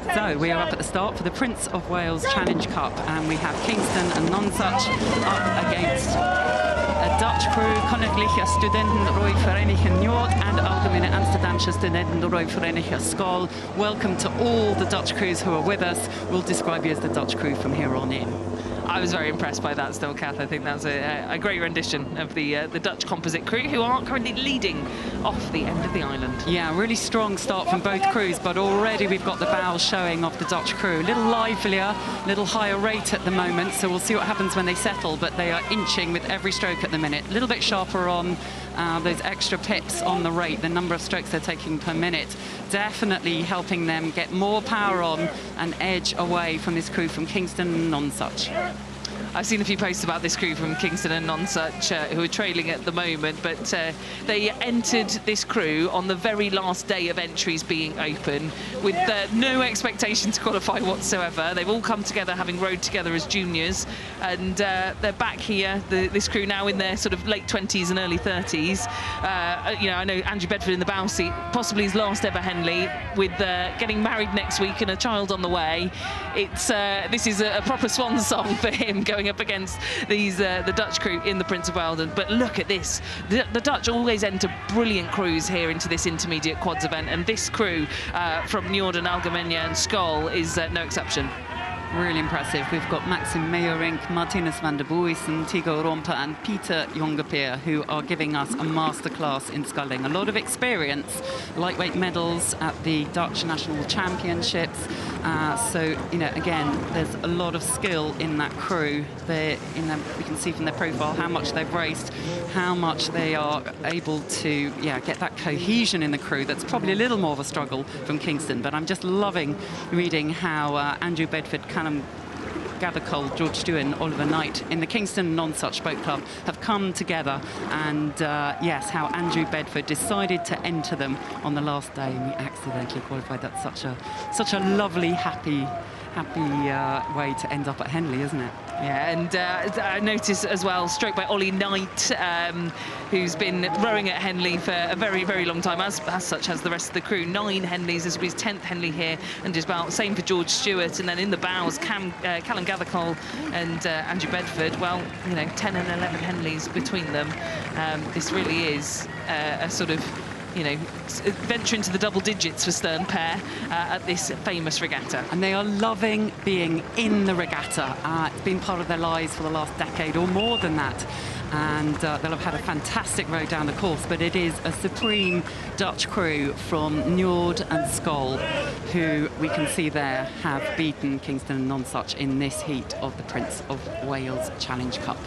So we are up at the start for the Prince of Wales Challenge Cup, and we have Kingston and Nonesuch up against a Dutch crew, Koninklijke Studenten Royal Vereniging Njord and Algemene Amsterdamse Studenten Royal Vereniging Skøll. Welcome to all the Dutch crews who are with us. We'll describe you as the Dutch crew from here on in. I was very impressed by that still, Kath. I think that's a great rendition of the Dutch composite crew, who are currently leading off the end of the island. Yeah, really strong start from both crews, but already we've got the bows showing of the Dutch crew. A little livelier, a little higher rate at the moment, so we'll see what happens when they settle, but they are inching with every stroke at the minute. A little bit sharper on those extra pips on the rate, the number of strokes they're taking per minute, definitely helping them get more power on and edge away from this crew from Kingston and Nonesuch. I've seen a few posts about this crew from Kingston and Nonesuch who are trailing at the moment, but they entered this crew on the very last day of entries being open with no expectation to qualify whatsoever. They've all come together having rowed together as juniors, and they're back here, this crew now in their sort of late 20s and early 30s. You know, I know Andrew Bedford in the bow seat, possibly his last ever Henley, with getting married next week and a child on the way. This is a proper swan song for him, going up against the Dutch crew in the Prince of Wales. But look at this, the Dutch always enter brilliant crews here into this intermediate quads event, and this crew from Njord and Algemene and Skøll is no exception. Really impressive. We've got Maxim Meyerink, Martinus van der Buijsen, Tigo Romper and Peter Jongepeer, who are giving us a masterclass in sculling. A lot of experience, lightweight medals at the Dutch National Championships. So, you know, again, there's a lot of skill in that crew. We can see from their profile how much they've raced, how much they are able to, get that cohesion in the crew. That's probably a little more of a struggle from Kingston, but I'm just loving reading how Andrew Bedford, Gathercole, George Stewart and Oliver Knight in the Kingston Nonesuch Boat Club have come together, and yes, how Andrew Bedford decided to enter them on the last day, and we accidentally qualified. That's such a lovely, happy way to end up at Henley, isn't it? Yeah, and I noticed as well, stroke by Ollie Knight, who's been rowing at Henley for a very, very long time, as such has the rest of the crew. 9 Henleys, this will be his 10th Henley here, and just about same for George Stewart. And then in the bows, Callum Gathercole and Andrew Bedford. Well, you know, 10 and 11 Henleys between them. This really is a sort of, you know, venture into the double digits for Stern pair at this famous regatta. And they are loving being in the regatta. It's been part of their lives for the last decade or more than that. And they'll have had a fantastic row down the course, but it is a supreme Dutch crew from Njord and Skøll, who we can see there have beaten Kingston and Nonesuch in this heat of the Prince of Wales Challenge Cup.